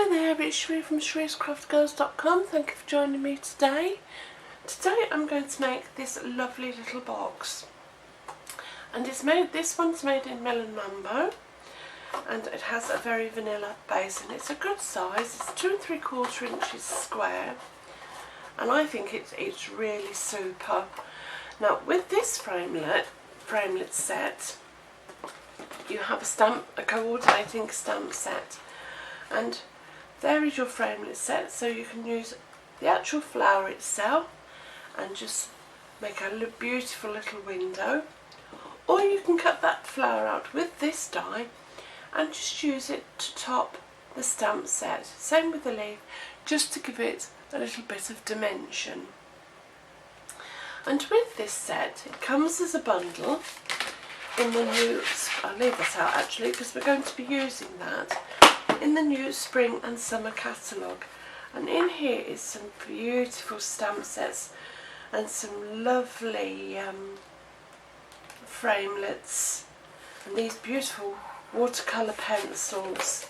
Hi there, it's Sheree from Sheree'sCraftGirls.com. Thank you for joining me today. Today I'm going to make this lovely little box, and this one's made in Melon Mambo, and it has a very vanilla base, and it's a good size. It's 2 3/4 inches square, and I think it's really super. Now with this framelit set, you have a coordinating stamp set, and there is your framelit set, so you can use the actual flower itself and just make a beautiful little window, or you can cut that flower out with this die and just use it to top the stamp set. Same with the leaf, just to give it a little bit of dimension. And with this set, it comes as a bundle in the new, I'll leave that out actually because we're going to be using that in the new spring and summer catalogue. And in here is some beautiful stamp sets and some lovely framelits, and these beautiful watercolour pencils.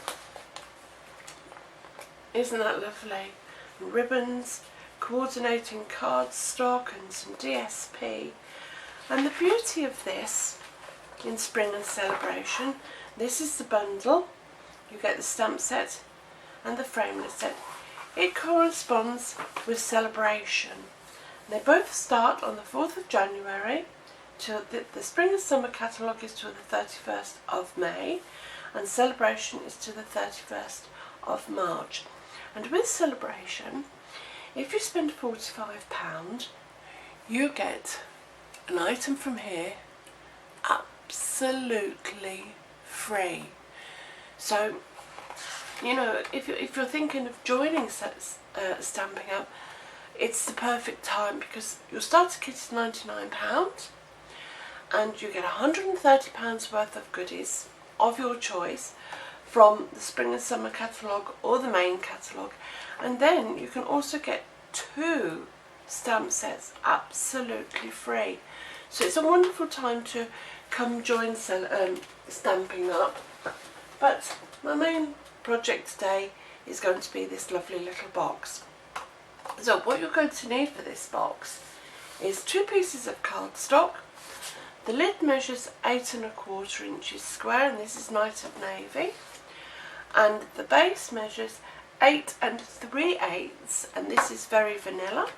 Isn't that lovely? Ribbons, coordinating cardstock and some DSP. And the beauty of this in Spring and Celebration, this is the bundle. You get the stamp set and the framelit set. It corresponds with Celebration. They both start on the 4th of January. Till the Spring and Summer catalogue is till the 31st of May, and Celebration is to the 31st of March. And with Celebration, if you spend £45, you get an item from here absolutely free. So, you know, if you're thinking of joining Stampin' Up, it's the perfect time, because your starter kit is £99 and you get £130 worth of goodies of your choice from the Spring and Summer catalogue or the main catalogue, and then you can also get 2 stamp sets absolutely free. So it's a wonderful time to come join Stampin' Up. But my main project today is going to be this lovely little box. So what you're going to need for this box is 2 pieces of cardstock. The lid measures 8 1/4 inches square, and this is Night of Navy. And the base measures 8 3/8, and this is Very Vanilla.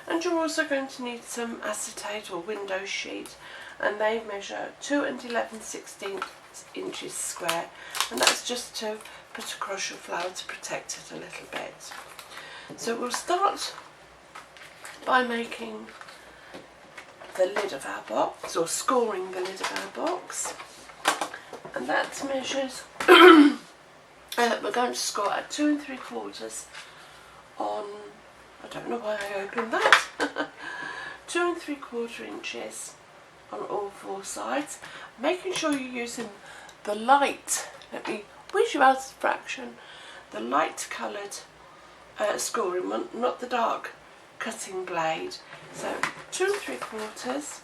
And you're also going to need some acetate or window sheet, and they measure 2 11/16 inches square, and that's just to put across your flower to protect it a little bit. So we'll start by making the lid of our box, or scoring the lid of our box, and that measures we're going to score at 2 3/4 on, I don't know why I opened that, 2 3/4 inches on all 4 sides, making sure you're using the light, let me whiz you out of fraction, the light coloured scoring one, not the dark cutting blade. So 2 3/4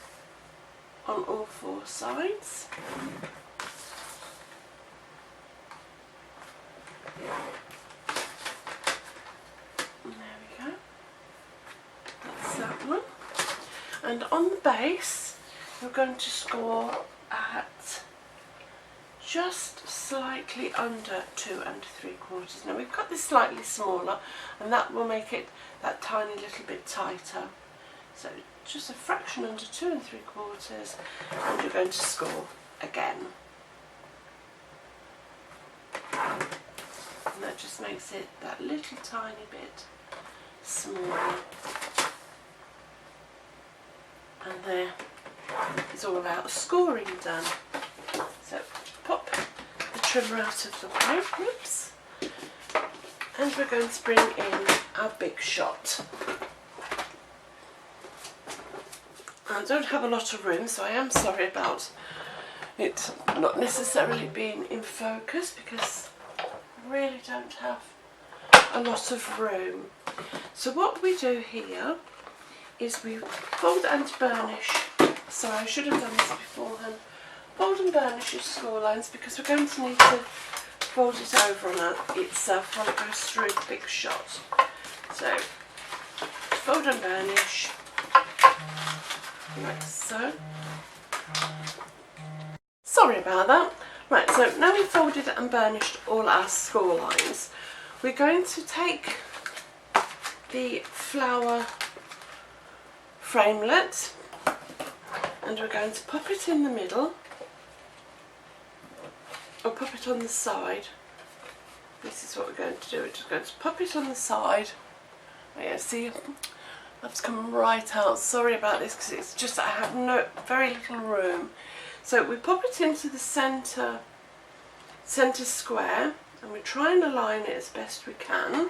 on all 4 sides. And there we go, that's that one. And on the base, you're going to score at just slightly under 2 3/4. Now we've got this slightly smaller, and that will make it that tiny little bit tighter. So just a fraction under 2 3/4, and you're going to score again. And that just makes it that little tiny bit smaller. And there is all our scoring done. So pop the trimmer out of the way, whoops, and we're going to bring in our big shot. I don't have a lot of room, so I am sorry about it not necessarily being in focus, because I really don't have a lot of room. So what we do here is we fold and burnish. Sorry, I should have done this beforehand. Fold and burnish your score lines, because we're going to need to fold it over on itself while it goes through the Big Shot. So fold and burnish like so. Sorry about that. Right, so now we've folded and burnished all our score lines, we're going to take the flower framelit and we're going to pop it in the middle, or pop it on the side. This is what we're going to do. We're just going to pop it on the side. Oh yeah, see, that's come right out. Sorry about this because it's just I have very little room. So we pop it into the centre square and we try and align it as best we can.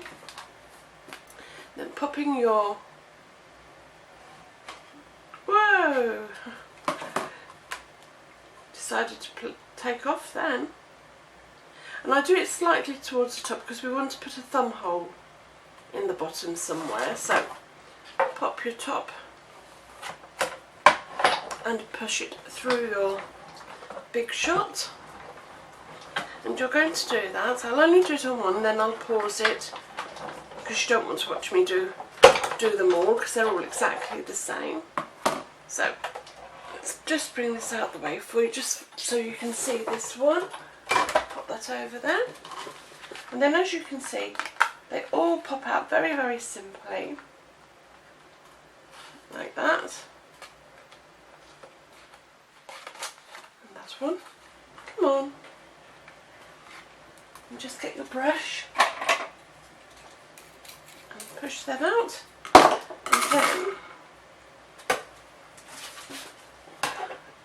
Then popping your, whoa, decided to take off then. And I do it slightly towards the top because we want to put a thumb hole in the bottom somewhere. So pop your top and push it through your Big Shot. And you're going to do that. I'll only do it on one, then I'll pause it because you don't want to watch me do them all because they're all exactly the same. So let's just bring this out the way for you just so you can see this one. Pop that over there. And then as you can see, they all pop out very, very simply. Like that. And that one. Come on. And just get your brush and push them out. And then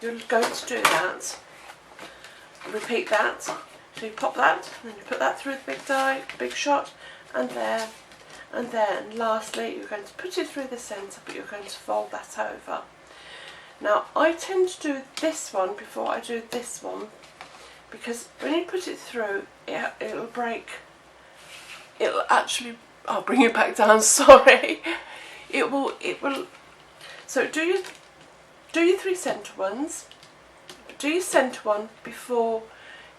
you're going to do that. Repeat that. So you pop that, and then you put that through the Big Shot, and there, and there, and lastly you're going to put it through the centre, but you're going to fold that over. Now I tend to do this one before I do this one, because when you put it through, it'll break. It'll actually, I'll bring it back down. Sorry. It will. So do your 3 centre ones. Do your centre one before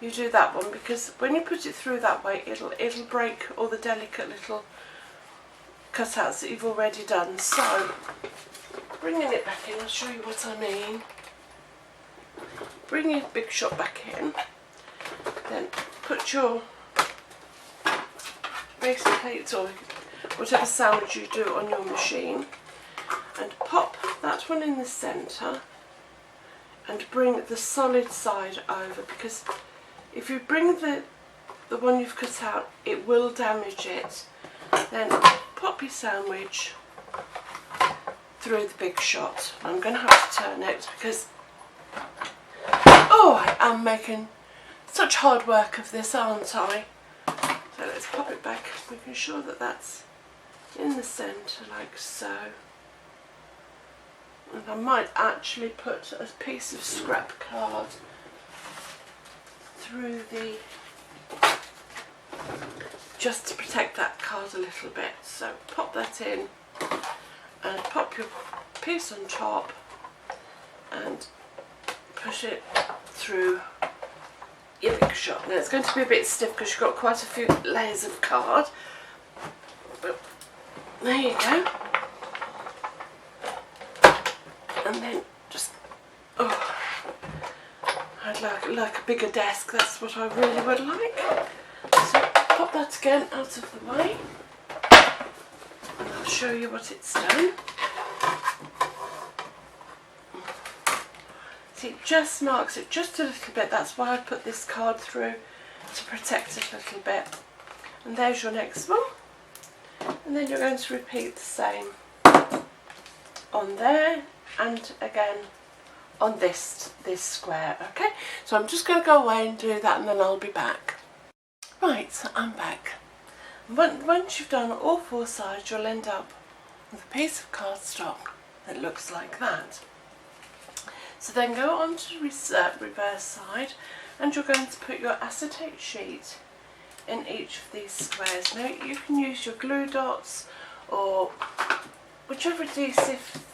you do that one, because when you put it through that way, it'll break all the delicate little cutouts that you've already done. So bringing it back in, I'll show you what I mean. Bring your Big Shot back in, then put your racing plates or whatever sandwich you do on your machine, and pop that one in the centre and bring the solid side over, because if you bring the one you've cut out, it will damage it. Then pop your sandwich through the Big Shot. I'm going to have to turn it because, oh, I am making such hard work of this, aren't I? So let's pop it back, making sure that that's in the centre like so. And I might actually put a piece of scrap card through the, just to protect that card a little bit. So pop that in and pop your piece on top and push it through your Big Shot. Now it's going to be a bit stiff because you've got quite a few layers of card, but there you go. And then just, oh, I'd like a bigger desk, that's what I really would like. So pop that again out of the way and I'll show you what it's done. See, it just marks it just a little bit, that's why I put this card through, to protect it a little bit. And there's your next one. And then you're going to repeat the same on there and again on this square. Okay, so I'm just going to go away and do that and then I'll be back. Right, so I'm back. Once you've done all 4 sides, you'll end up with a piece of cardstock that looks like that. So then go on to the reverse side and you're going to put your acetate sheet in each of these squares. Now you can use your glue dots or whichever adhesive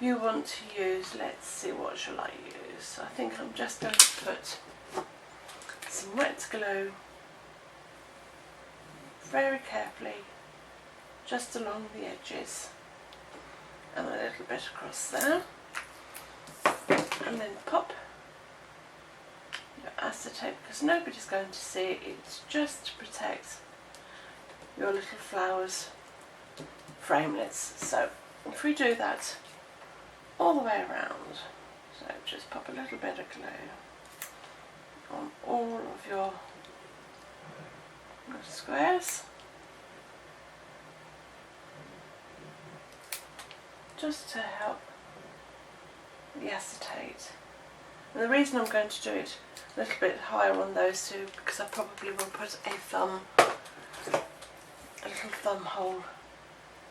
you want to use. Let's see, what shall I use? I think I'm just going to put some some wet glue very carefully just along the edges and a little bit across there, and then pop your acetate, because nobody's going to see it, it's just to protect your little flowers framelits. So if we do that all the way around, so just pop a little bit of glue on all of your squares, just to help the acetate. And the reason I'm going to do it a little bit higher on those two, because I probably will put a little thumb hole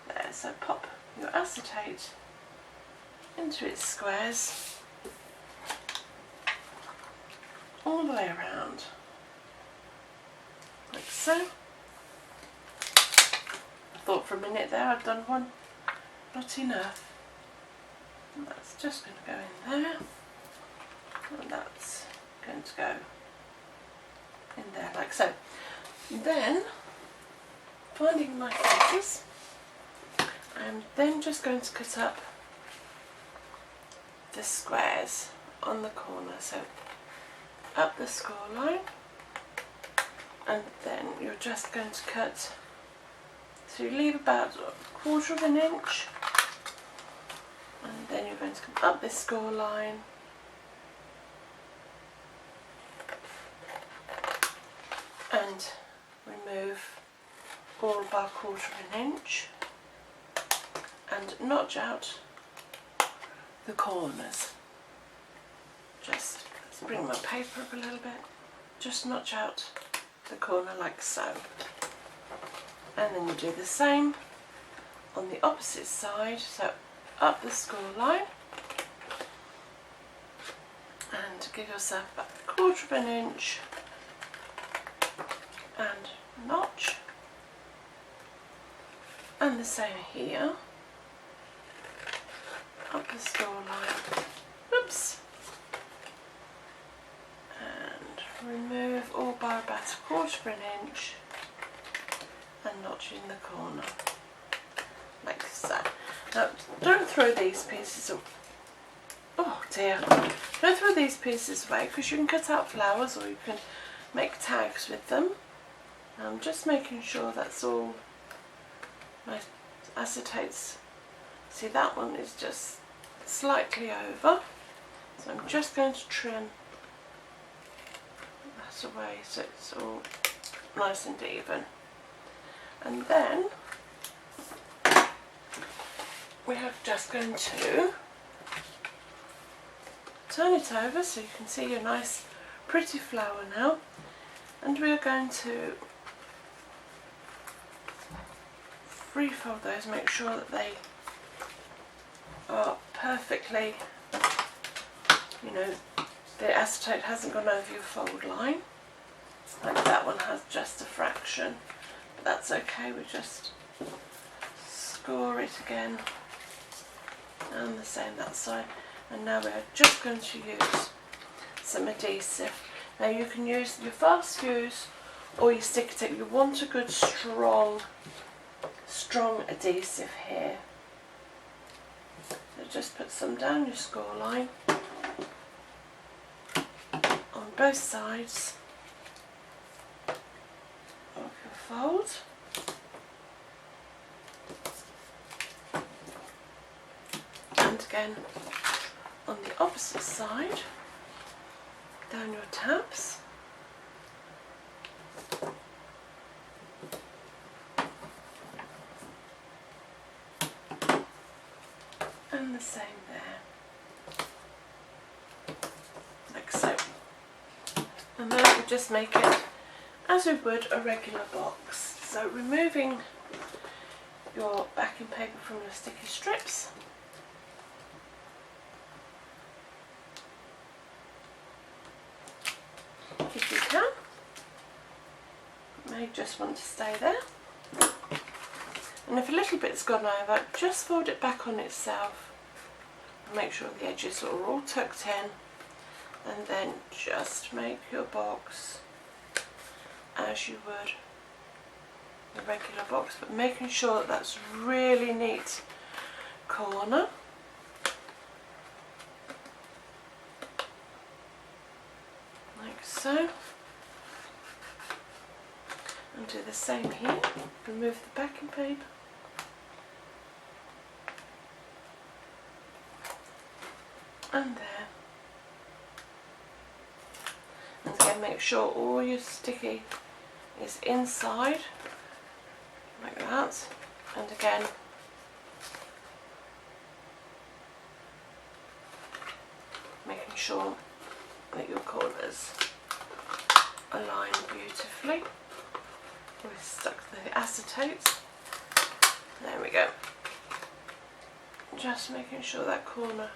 there. So pop your acetate into its squares all the way around, like so. I thought for a minute there I'd done one, not enough. And that's just going to go in there, and that's going to go in there like so. Then, finding my scissors, I'm then just going to cut up the squares on the corner. So up the score line, and then you're just going to cut, so you leave about 1/4 of an inch, and then you're going to come up this score line and remove all about 1/4 of an inch and notch out the corners. Just let's bring my paper up a little bit, just notch out the corner like so, and then you do the same on the opposite side. So up the score line and give yourself about 1/4 of an inch and notch, and the same here, up the score line, oops, and remove all by about 1/4 of an inch and notch in the corner like so. Now don't throw these pieces away. Oh dear, don't throw these pieces away, because you can cut out flowers or you can make tags with them. I'm just making sure that's all my acetates. See, that one is just slightly over, so I'm just going to trim that away so it's all nice and even. And then we are just going to turn it over so you can see your nice pretty flower now, and we are going to refold those, make sure that they are perfectly, you know, the acetate hasn't gone over your fold line, like that one has just a fraction, but that's okay. We just score it again, and the same that side. And now we're just going to use some adhesive. Now you can use your fast fuse or your sticker tape. You want a good strong adhesive here. So just put some down your score line on both sides of your fold. And again on the opposite side, down your tabs. And the same there, like so. And then we'll just make it as we would a regular box. So removing your backing paper from your sticky strips, if you can. You may just want to stay there. And if a little bit's gone over, just fold it back on itself and make sure the edges are all tucked in, and then just make your box as you would the regular box, but making sure that that's really neat corner. Like so. And do the same here. Remove the backing paper. And there. And again, make sure all your sticky is inside, like that. And again, making sure that your corners align beautifully. We've stuck the acetate. There we go. Just making sure that corner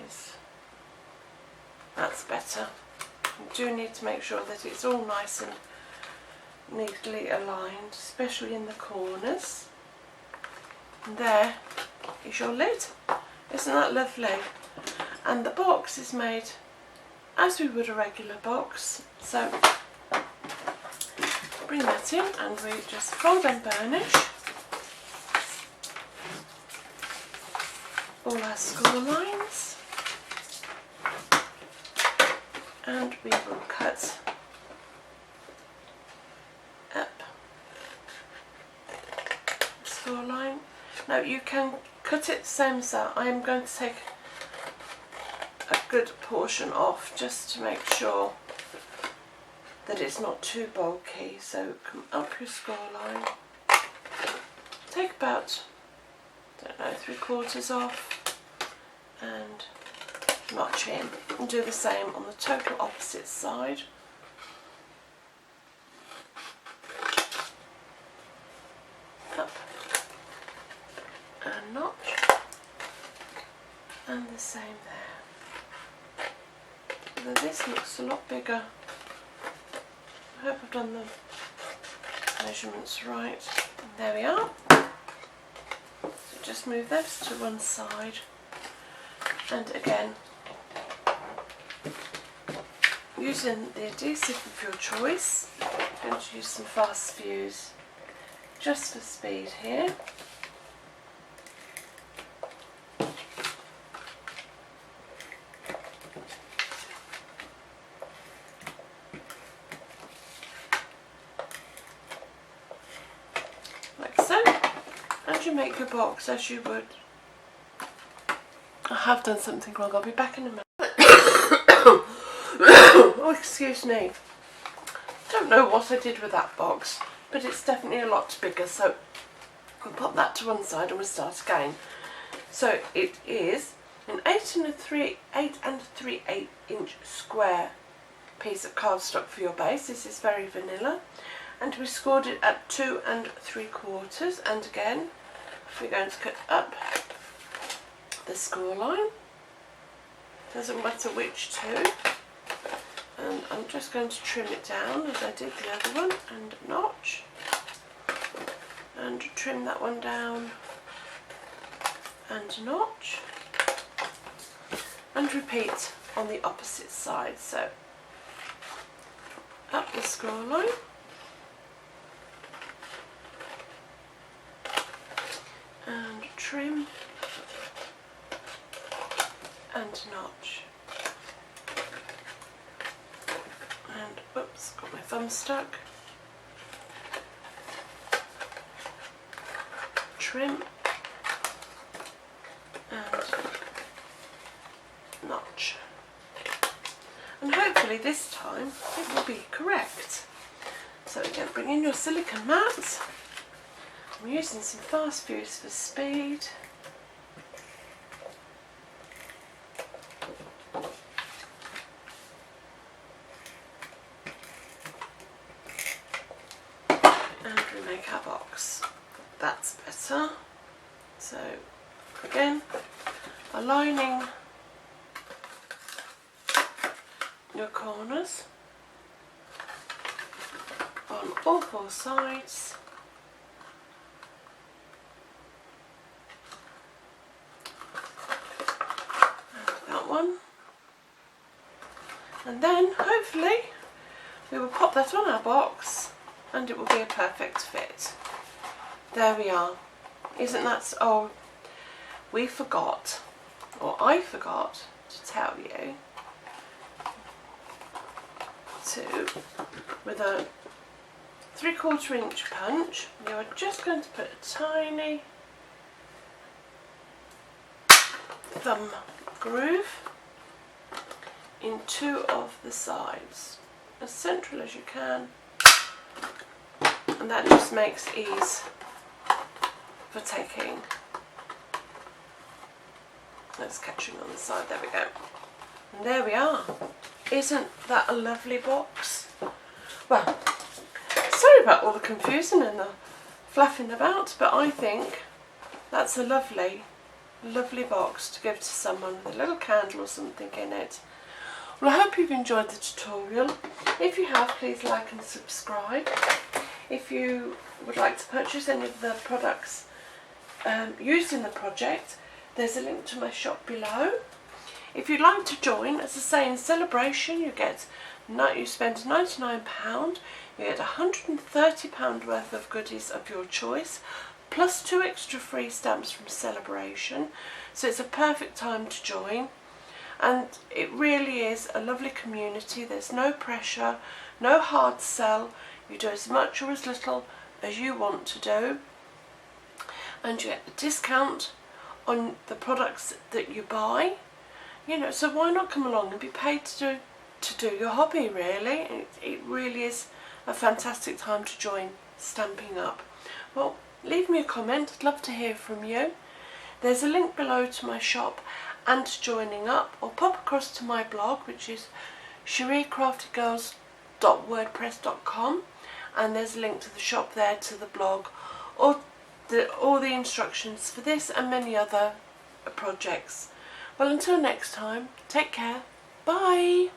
is, that's better. You do need to make sure that it's all nice and neatly aligned, especially in the corners. And there is your lid. Isn't that lovely? And the box is made as we would a regular box. So bring that in and we just fold and burnish all our score lines, and we will cut up the score line. Now you can cut it the same as that. I am going to take a good portion off just to make sure that it's not too bulky. So come up your score line, take about, I don't know, 3/4 off and notch in, and do the same on the total opposite side. Up and notch, and the same there. Although this looks a lot bigger. I hope I've done the measurements right. There we are. So just move those to one side, and again, using the adhesive of your choice, I'm going to use some fast fuse just for speed here. Like so. And you make your box as you would. I have done something wrong, I'll be back in a minute. Oh, excuse me. Don't know what I did with that box, but it's definitely a lot bigger, so we'll pop that to one side and we'll start again. So it is an 8 3/8 inch square piece of cardstock for your base. This is very vanilla, and we scored it at 2 3/4, and again we're going to cut up the score line, doesn't matter which two, and I'm just going to trim it down as I did the other one, and notch, and trim that one down, and notch, and repeat on the opposite side. So up the score line, and trim, and notch, and oops, got my thumb stuck, trim, and notch, and hopefully this time it will be correct. So again, bring in your silicone mat. I'm using some fast fuse for speed. And we make our box. That's better. So again, aligning your corners on all 4 sides. And that one. And then hopefully we will pop that on our box and it will be a perfect fit. There we are. Isn't that, oh, we forgot, or I forgot to tell you to, with a 3/4 inch punch, you are just going to put a tiny thumb groove in 2 of the sides, as central as you can, and that just makes ease for taking. That's catching on the side, there we go. And there we are. Isn't that a lovely box? Well, sorry about all the confusion and the fluffing about, but I think that's a lovely, lovely box to give to someone with a little candle or something in it. Well, I hope you've enjoyed the tutorial. If you have, please like and subscribe. If you would like to purchase any of the products used in the project, there's a link to my shop below. If you'd like to join, as I say, in celebration, you spend £99, you get £130 worth of goodies of your choice, plus 2 extra free stamps from Celebration. So it's a perfect time to join, and it really is a lovely community. There's no pressure, no hard sell. You do as much or as little as you want to do, and you get a discount on the products that you buy. You know, so why not come along and be paid to do your hobby, really? It really is a fantastic time to join Stampin' Up. Well, leave me a comment, I'd love to hear from you. There's a link below to my shop and to joining up, or pop across to my blog, which is CherieCraftyGirls.wordpress.com, and there's a link to the shop there, to the blog, or all the instructions for this and many other projects. Well, until next time, take care. Bye.